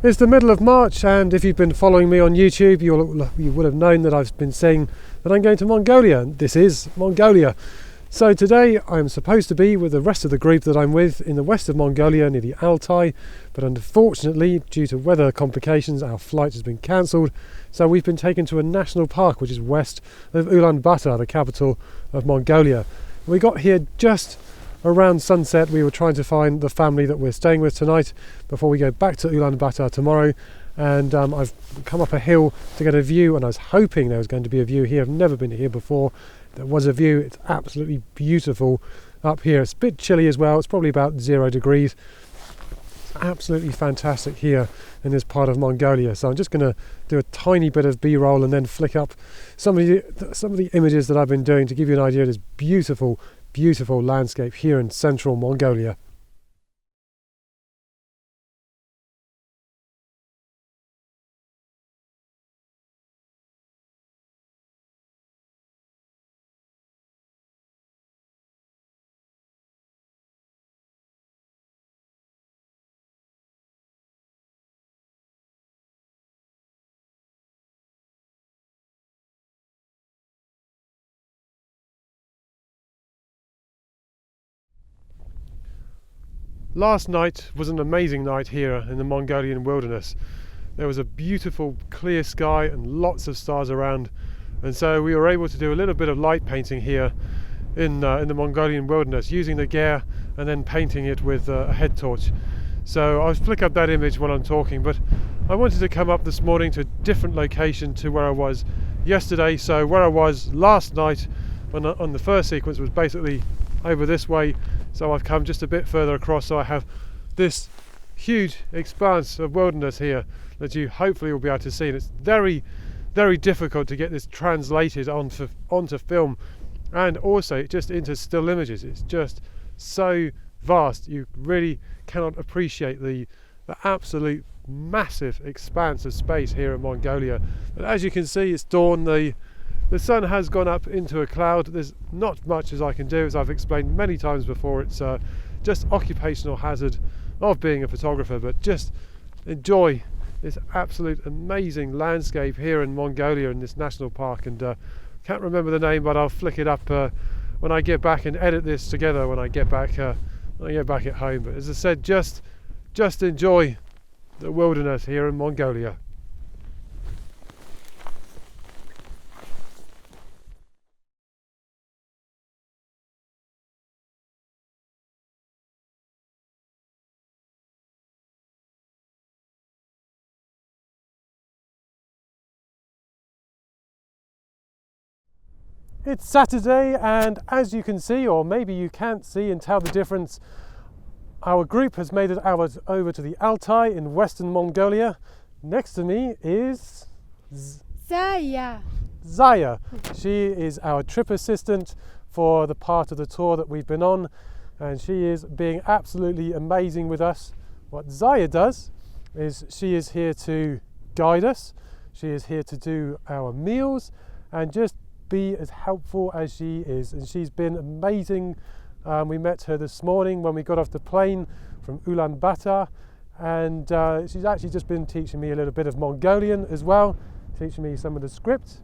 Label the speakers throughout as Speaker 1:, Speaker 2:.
Speaker 1: It's the middle of March, and if you've been following me on YouTube, you would have known that I've been saying that I'm going to Mongolia. This is Mongolia. So today I'm supposed to be with the rest of the group that I'm with in the west of Mongolia near the Altai, but unfortunately due to weather complications our flight has been cancelled, so we've been taken to a national park which is west of Ulaanbaatar, the capital of Mongolia. We got here just around sunset. We were trying to find the family that we're staying with tonight before we go back to Ulaanbaatar tomorrow, and I've come up a hill to get a view, and I was hoping there was going to be a view here. I've never been here before. There was a view. It's absolutely beautiful up here. It's a bit chilly as well. It's probably about 0 degrees. It's absolutely fantastic here in this part of Mongolia. So I'm just going to do a tiny bit of B-roll and then flick up some of the images that I've been doing to give you an idea of this beautiful landscape here in central Mongolia. Last night was an amazing night here in the Mongolian wilderness. There was a beautiful clear sky and lots of stars around, and so we were able to do a little bit of light painting here in the Mongolian wilderness using the gear and then painting it with a head torch. So I'll flick up that image while I'm talking, but I wanted to come up this morning to a different location to where I was yesterday. So where I was last night on the first sequence was basically over this way, so I've come just a bit further across, so I have this huge expanse of wilderness here that you hopefully will be able to see, and it's very difficult to get this translated onto film and also just into still images. It's just so vast, you really cannot appreciate the absolute massive expanse of space here in Mongolia. But as you can see, it's dawn. The sun has gone up into a cloud. There's not much as I can do, as I've explained many times before. It's just occupational hazard of being a photographer, but just enjoy this absolute amazing landscape here in Mongolia in this national park. And can't remember the name, but I'll flick it up when I get back and edit this together when I get back at home. But as I said, just enjoy the wilderness here in Mongolia. It's Saturday, and as you can see, or maybe you can't see and tell the difference, our group has made it over to the Altai in Western Mongolia. Next to me is
Speaker 2: Zaya.
Speaker 1: Zaya. She is our trip assistant for the part of the tour that we've been on, and she is being absolutely amazing with us. What Zaya does is she is here to guide us. She is here to do our meals and just be as helpful as she is, and she's been amazing. We met her this morning when we got off the plane from Ulaanbaatar, and she's actually just been teaching me a little bit of Mongolian as well, teaching me some of the script.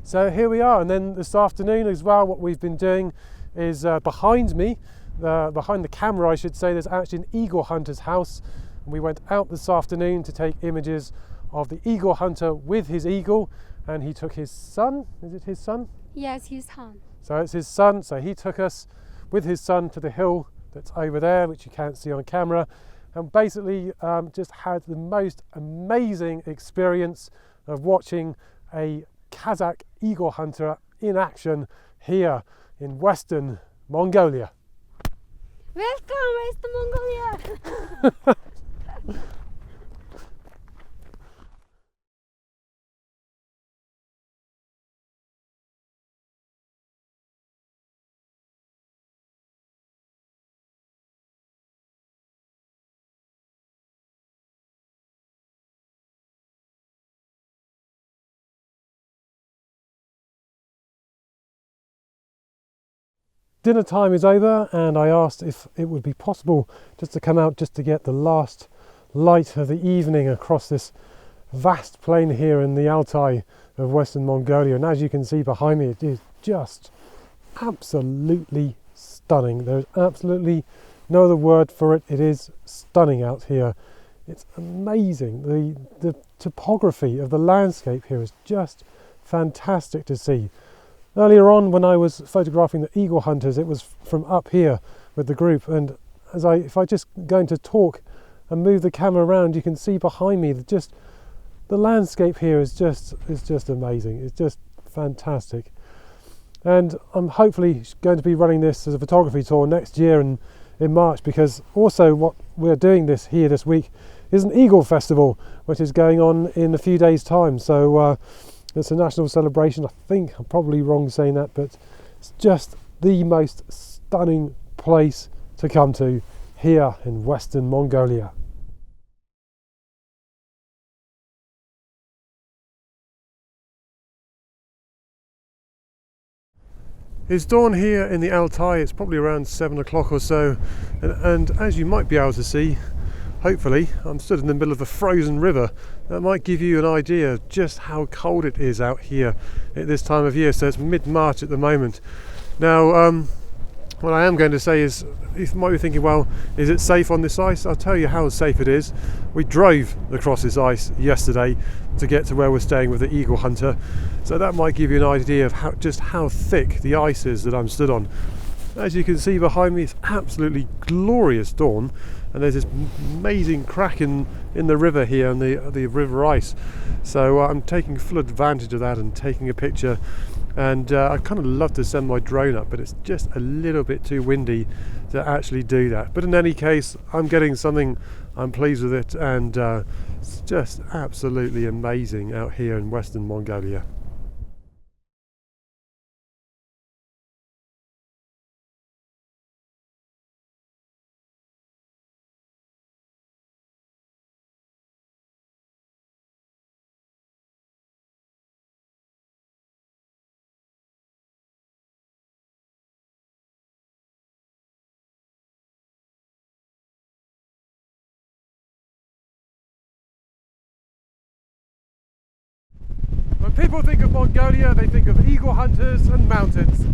Speaker 1: So here we are. And then this afternoon as well, what we've been doing is behind me, behind the camera I should say, there's actually an eagle hunter's house, and we went out this afternoon to take images of the eagle hunter with his eagle. And he took his son. Is it his son?
Speaker 2: Yes, his son.
Speaker 1: So it's his son. So he took us with his son to the hill that's over there, which you can't see on camera, and basically just had the most amazing experience of watching a Kazakh eagle hunter in action here in Western Mongolia.
Speaker 2: Welcome, Western Mongolia!
Speaker 1: Dinner time is over, and I asked if it would be possible just to come out just to get the last light of the evening across this vast plain here in the Altai of Western Mongolia, and as you can see behind me, it is just absolutely stunning. There's absolutely no other word for it. It is stunning out here. It's amazing. The topography of the landscape here is just fantastic to see. Earlier on, when I was photographing the eagle hunters, it was from up here with the group, and if I just going to talk and move the camera around, you can see behind me that just the landscape here is just amazing. It's just fantastic. And I'm hopefully going to be running this as a photography tour next year in March, because also what we're doing this week is an eagle festival, which is going on in a few days' time. So it's a national celebration. I think I'm probably wrong saying that, but it's just the most stunning place to come to here in Western Mongolia. It's dawn here in the Altai. It's probably around 7 o'clock or so, and as you might be able to see, hopefully, I'm stood in the middle of a frozen river. That might give you an idea of just how cold it is out here at this time of year. So it's mid-March at the moment. Now, what I am going to say is, you might be thinking, well, is it safe on this ice? I'll tell you how safe it is. We drove across this ice yesterday to get to where we're staying with the eagle hunter, so that might give you an idea of how thick the ice is that I'm stood on. As you can see behind me, it's absolutely glorious dawn, and there's this amazing crack in the river here and the river ice. So I'm taking full advantage of that and taking a picture. And I kind of love to send my drone up, but it's just a little bit too windy to actually do that. But in any case, I'm getting something, I'm pleased with it, and it's just absolutely amazing out here in Western Mongolia. When people think of Mongolia, they think of eagle hunters and mountains.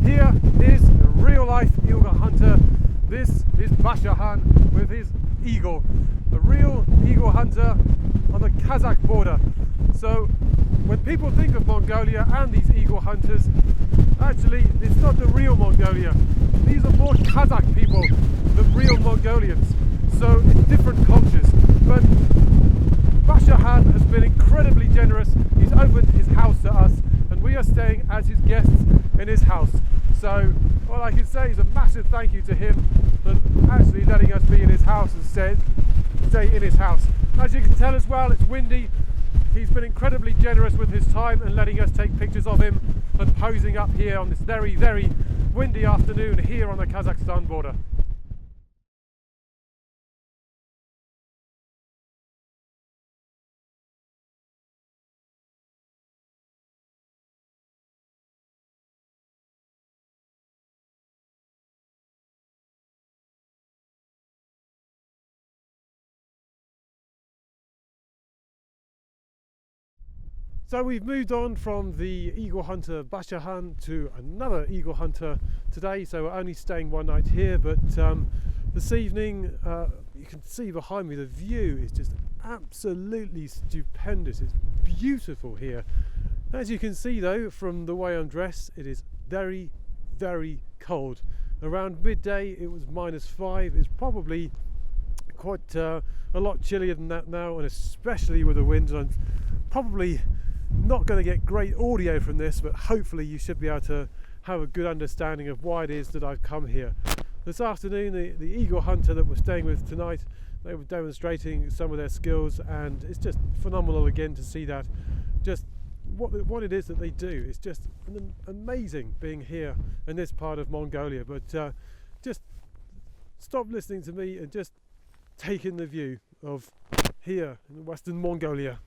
Speaker 1: Here is a real-life eagle hunter. This is Bashahan with his eagle, a real eagle hunter on the Kazakh border. So when people think of Mongolia and these eagle hunters, actually it's not the real Mongolia. These are more Kazakh people than real Mongolians. So it's different cultures. But Bashahan has been incredibly generous. He's opened his house to us, and we are staying as his guests in his house. So all I can say is a massive thank you to him for actually letting us be in his house and stay in his house. As you can tell as well, it's windy. He's been incredibly generous with his time and letting us take pictures of him and posing up here on this very, very windy afternoon here on the Kazakhstan border. So we've moved on from the eagle hunter Bashahan to another eagle hunter today. So we're only staying one night here, but this evening you can see behind me the view is just absolutely stupendous. It's beautiful here. As you can see though, from the way I'm dressed, it is very, very cold. Around midday it was -5. It's probably quite a lot chillier than that now, and especially with the wind. I'm probably not going to get great audio from this, but hopefully you should be able to have a good understanding of why it is that I've come here. This afternoon, the eagle hunter that we're staying with tonight, they were demonstrating some of their skills, and it's just phenomenal again to see that, just what it is that they do. It's just amazing being here in this part of Mongolia. But just stop listening to me and just take in the view of here in Western Mongolia.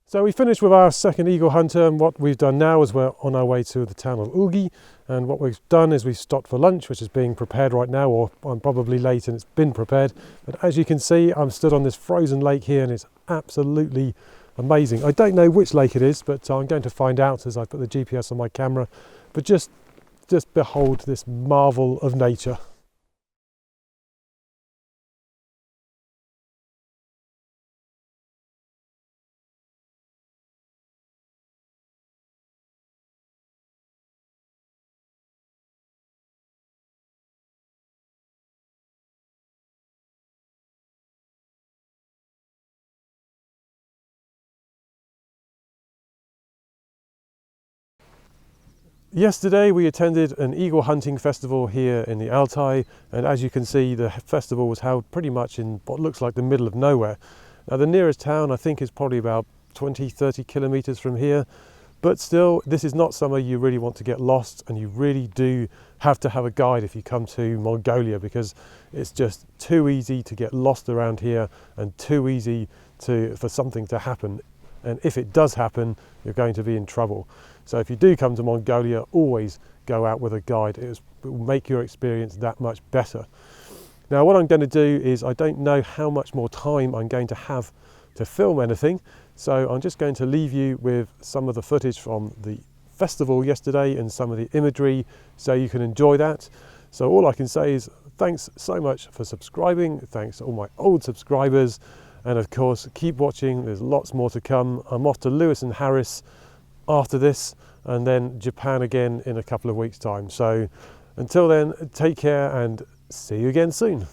Speaker 1: So we finished with our second eagle hunter, and what we've done now is we're on our way to the town of Ulgii, and what we've done is we've stopped for lunch, which is being prepared right now, or I'm probably late and it's been prepared. But as you can see, I'm stood on this frozen lake here and it's absolutely amazing. I don't know which lake it is, but I'm going to find out as I put the GPS on my camera. But just behold this marvel of nature. Yesterday we attended an eagle hunting festival here in the Altai, and as you can see the festival was held pretty much in what looks like the middle of nowhere. Now the nearest town I think is probably about 20-30 kilometers from here, but still this is not somewhere you really want to get lost, and you really do have to have a guide if you come to Mongolia, because it's just too easy to get lost around here and too easy for something to happen. And if it does happen, you're going to be in trouble. So if you do come to Mongolia, always go out with a guide. It will make your experience that much better. Now what I'm going to do is, I don't know how much more time I'm going to have to film anything, so I'm just going to leave you with some of the footage from the festival yesterday and some of the imagery so you can enjoy that. So all I can say is thanks so much for subscribing, thanks to all my old subscribers, and of course keep watching, there's lots more to come. I'm off to Lewis and Harris after this, and then Japan again in a couple of weeks' time. So until then, take care and see you again soon.